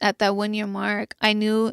at that 1 year mark, I knew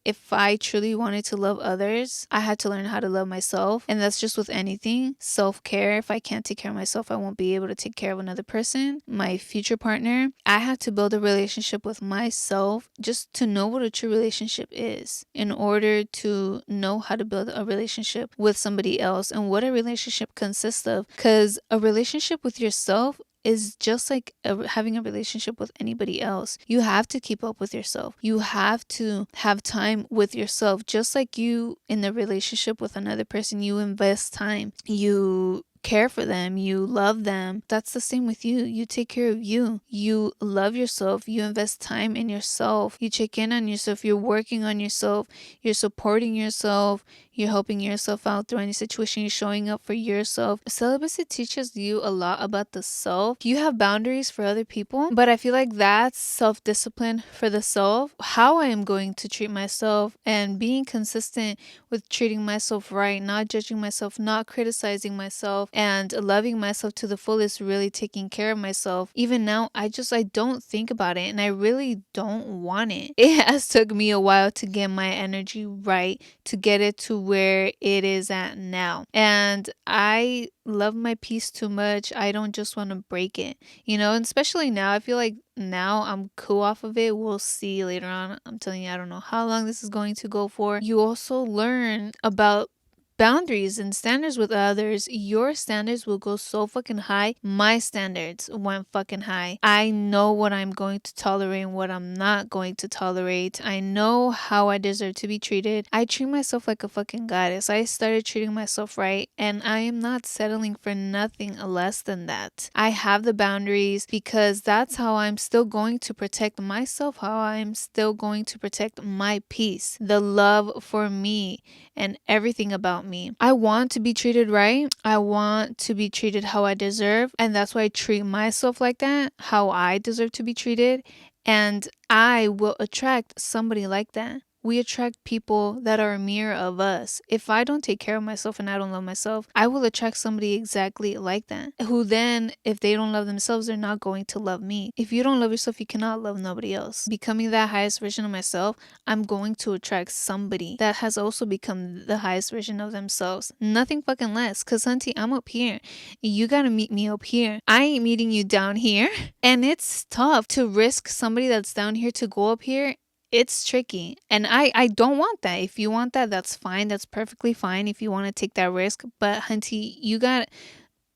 if I truly wanted to love others, I had to learn how to love myself. And that's just with anything. Self-care. If I can't take care of myself, I won't be able to take care of another person, my future partner. I had to build a relationship with myself just to know what a true relationship is in order to know how to build a relationship with somebody else and what a relationship consists of. Because a relationship with yourself is just like having a relationship with anybody else. You have to keep up with yourself. You have to have time with yourself. Just like you in the relationship with another person, you invest time. You care for them, you love them. That's the same with you. You take care of you. You love yourself. You invest time in yourself. You check in on yourself. You're working on yourself. You're supporting yourself. You're helping yourself out through any situation. You're showing up for yourself. Celibacy teaches you a lot about the self. You have boundaries for other people, but I feel like that's self-discipline for the self. How I am going to treat myself and being consistent with treating myself right, not judging myself, not criticizing myself, and loving myself to the fullest, really taking care of myself. Even now, I don't think about it, and I really don't want it. It has took me a while to get my energy right, to get it to where it is at now. And I love my peace too much. I don't just want to break it, and especially now, I feel like now I'm cool off of it. We'll see later on. I'm telling you, I don't know how long this is going to go for. You also learn about boundaries and standards with others. Your standards will go so fucking high. My standards went fucking high. I know what I'm going to tolerate and what I'm not going to tolerate. I know how I deserve to be treated. I treat myself like a fucking goddess. I started treating myself right, and I am not settling for nothing less than that. I have the boundaries because that's how I'm still going to protect myself, how I'm still going to protect my peace, the love for me, and everything about me. I want to be treated right. I want to be treated how I deserve. And that's why I treat myself like that, how I deserve to be treated. And I will attract somebody like that. We attract people that are a mirror of us. If I don't take care of myself and I don't love myself, I will attract somebody exactly like that. Who then, if they don't love themselves, they're not going to love me. If you don't love yourself, you cannot love nobody else. Becoming that highest version of myself, I'm going to attract somebody that has also become the highest version of themselves. Nothing fucking less. Cause hunty, I'm up here. You gotta meet me up here. I ain't meeting you down here. And it's tough to risk somebody that's down here to go up here. It's tricky. And I don't want that. If you want that, that's fine. That's perfectly fine if you want to take that risk. But hunty,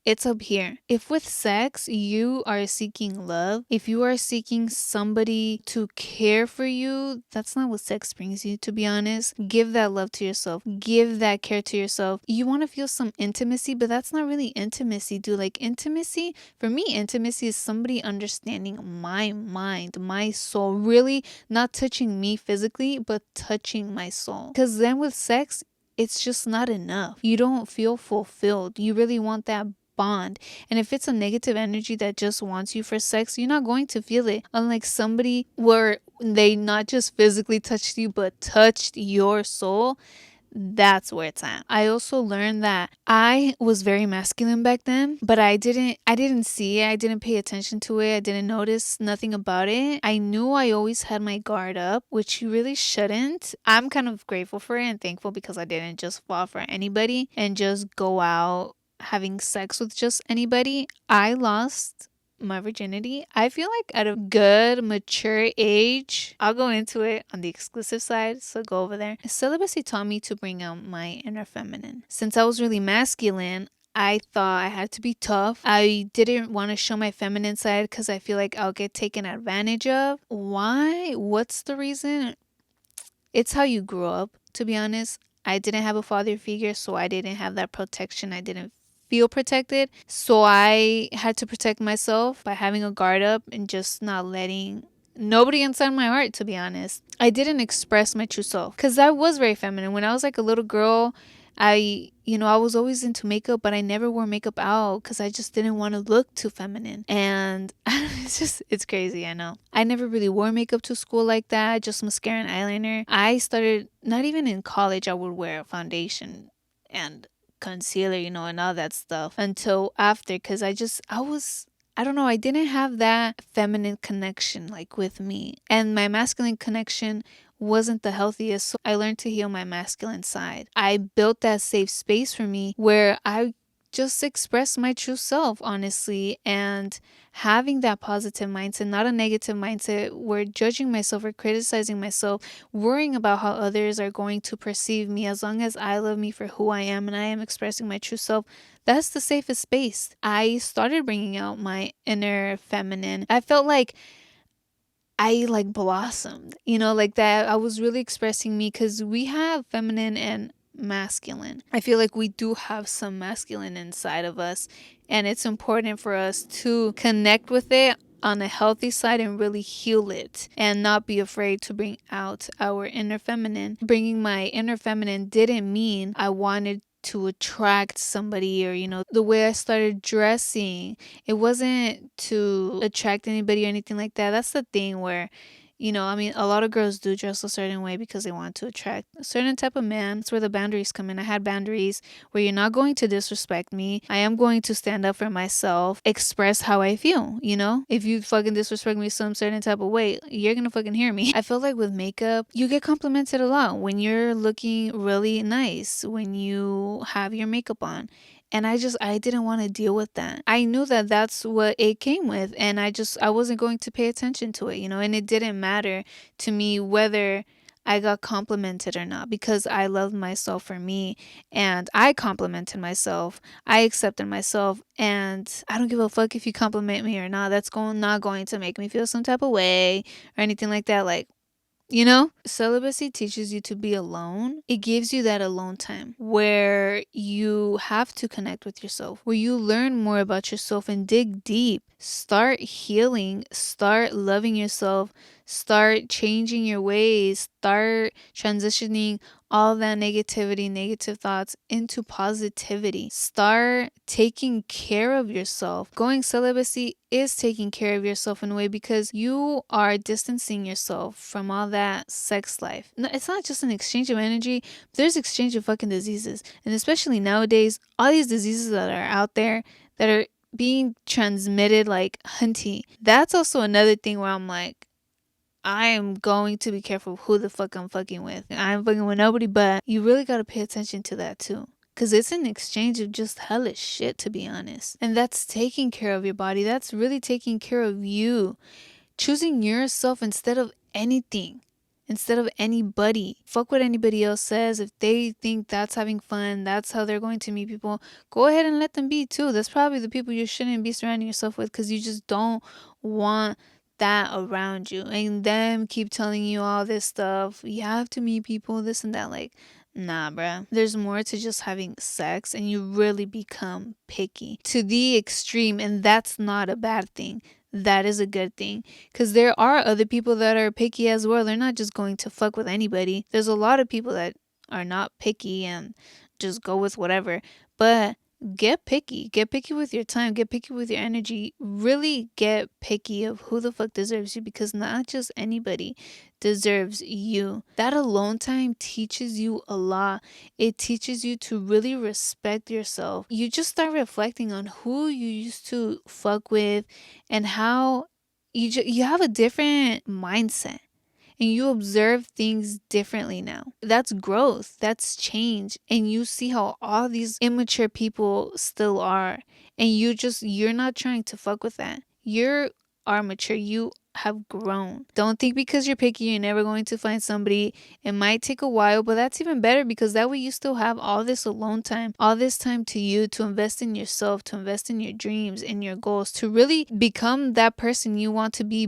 it's up here. If with sex you are seeking love, if you are seeking somebody to care for you, that's not what sex brings you, to be honest. Give that love to yourself. Give that care to yourself. You want to feel some intimacy, but that's not really intimacy, dude. Like intimacy, for me, intimacy is somebody understanding my mind, my soul, really not touching me physically, but touching my soul. Because then with sex, it's just not enough. You don't feel fulfilled. You really want that bond. And if it's a negative energy that just wants you for sex, you're not going to feel it. Unlike somebody where they not just physically touched you, but touched your soul, that's where it's at. I also learned that I was very masculine back then, but I didn't see it. I didn't pay attention to it. I didn't notice nothing about it. I knew I always had my guard up, which you really shouldn't. I'm kind of grateful for it and thankful because I didn't just fall for anybody and just go out having sex with just anybody. I lost my virginity, I feel like, at a good mature age. I'll go into it on the exclusive side, so go over there. Celibacy taught me to bring out my inner feminine. Since I was really masculine, I thought I had to be tough. I didn't want to show my feminine side because I feel like I'll get taken advantage of. Why? What's the reason? It's how you grew up, to be honest. I didn't have a father figure, so I didn't have that protection. I didn't feel protected. So I had to protect myself by having a guard up and just not letting nobody inside my heart, to be honest. I didn't express my true self because I was very feminine. When I was like a little girl, I was always into makeup, but I never wore makeup out because I just didn't want to look too feminine. And it's crazy, I know. I never really wore makeup to school like that, just mascara and eyeliner. I started, not even in college, I would wear foundation and concealer, and all that stuff until after, because I was I don't know, I didn't have that feminine connection like with me. And my masculine connection wasn't the healthiest. So I learned to heal my masculine side. I built that safe space for me where I just express my true self, honestly, and having that positive mindset, not a negative mindset where judging myself or criticizing myself, worrying about how others are going to perceive me. As long as I love me for who I am and I am expressing my true self, that's the safest space. I started bringing out my inner feminine. I felt like I like blossomed, like that. I was really expressing me because we have feminine and masculine. I feel like we do have some masculine inside of us, and it's important for us to connect with it on a healthy side and really heal it and not be afraid to bring out our inner feminine. Bringing my inner feminine didn't mean I wanted to attract somebody, or the way I started dressing, it wasn't to attract anybody or anything like that. That's the thing where, I mean, a lot of girls do dress a certain way because they want to attract a certain type of man. That's where the boundaries come in. I had boundaries where you're not going to disrespect me. I am going to stand up for myself, express how I feel, If you fucking disrespect me some certain type of way, you're gonna fucking hear me. I feel like with makeup, you get complimented a lot when you're looking really nice, when you have your makeup on. And I didn't want to deal with that. I knew that that's what it came with. And I wasn't going to pay attention to it, and it didn't matter to me whether I got complimented or not, because I loved myself for me and I complimented myself. I accepted myself, and I don't give a fuck if you compliment me or not. That's not going to make me feel some type of way or anything like that. Like, celibacy teaches you to be alone. It gives you that alone time where you have to connect with yourself, where you learn more about yourself and dig deep. Start healing, start loving yourself, start changing your ways, start transitioning all that negativity, negative thoughts into positivity. Start taking care of yourself. Going celibacy is taking care of yourself in a way, because you are distancing yourself from all that sex life. No, it's not just an exchange of energy, there's exchange of fucking diseases. And especially nowadays, all these diseases that are out there that are being transmitted like hunty. That's also another thing where I'm like, I am going to be careful who the fuck I'm fucking with. I'm fucking with nobody, but you really got to pay attention to that too. Because it's an exchange of just hellish shit, to be honest. And that's taking care of your body. That's really taking care of you. Choosing yourself instead of anything, instead of anybody. Fuck what anybody else says. If they think that's having fun, that's how they're going to meet people, go ahead and let them be too. That's probably the people you shouldn't be surrounding yourself with, because you just don't want that around you. And them keep telling you all this stuff. You have to meet people, this and that. Like, nah, bruh. There's more to just having sex, and you really become picky to the extreme, and that's not a bad thing. That is a good thing, because there are other people that are picky as well. They're not just going to fuck with anybody. There's a lot of people that are not picky and just go with whatever. But get picky with your time, get picky with your energy. Really get picky of who the fuck deserves you, because not just anybody deserves you. That alone time teaches you a lot. It teaches you to really respect yourself. You just start reflecting on who you used to fuck with and how you have a different mindset, and you observe things differently now. That's growth, that's change. And you see how all these immature people still are. And you're not trying to fuck with that. You are mature. You have grown. Don't think because you're picky you're never going to find somebody. It might take a while, but that's even better, because that way you still have all this alone time, all this time to you, to invest in yourself, to invest in your dreams and your goals, to really become that person you want to be.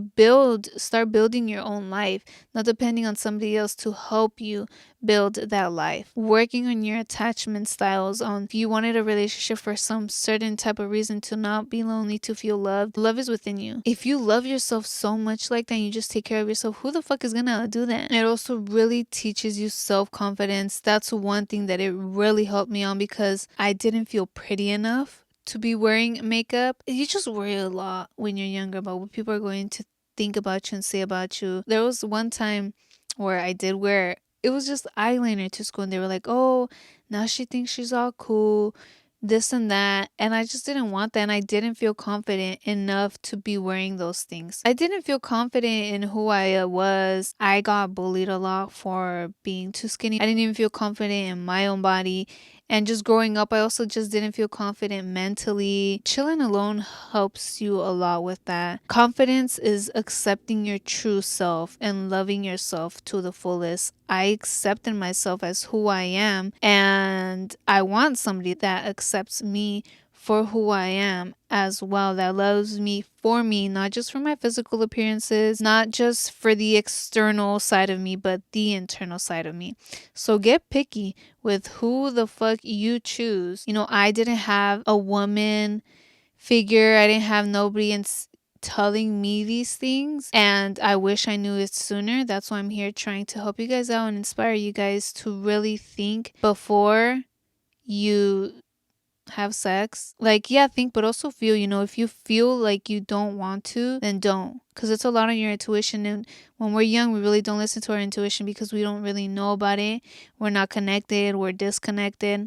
Start building your own life, not depending on somebody else to help you build that life. Working on your attachment styles, on if you wanted a relationship for some certain type of reason, to not be lonely, to feel loved. Love is within you. If you love yourself so much like that, you just take care of yourself, who the fuck is gonna do that? It also really teaches you self-confidence. That's one thing that it really helped me on, because I didn't feel pretty enough to be wearing makeup. You just worry a lot when you're younger about what people are going to think about you and say about you. There was one time where I did wear, it was just eyeliner to school, and they were like, oh, now she thinks she's all cool. this and that. And I just didn't want that. And I didn't feel confident enough to be wearing those things. I didn't feel confident in who I was. I got bullied a lot for being too skinny. I didn't even feel confident in my own body. And just growing up, I also just didn't feel confident mentally. Chilling alone helps you a lot with that. Confidence is accepting your true self and loving yourself to the fullest. I accepted myself as who I am, and I want somebody that accepts me for who I am as well, that loves me for me, not just for my physical appearances, not just for the external side of me, but the internal side of me. So get picky with who the fuck you choose. I didn't have a woman figure, I didn't have nobody telling me these things, and I wish I knew it sooner. That's why I'm here trying to help you guys out and inspire you guys to really think before you have sex. Like, yeah, think, but also feel. If you feel like you don't want to, then don't, because it's a lot on your intuition. And when we're young, we really don't listen to our intuition because we don't really know about it. We're not connected, we're disconnected.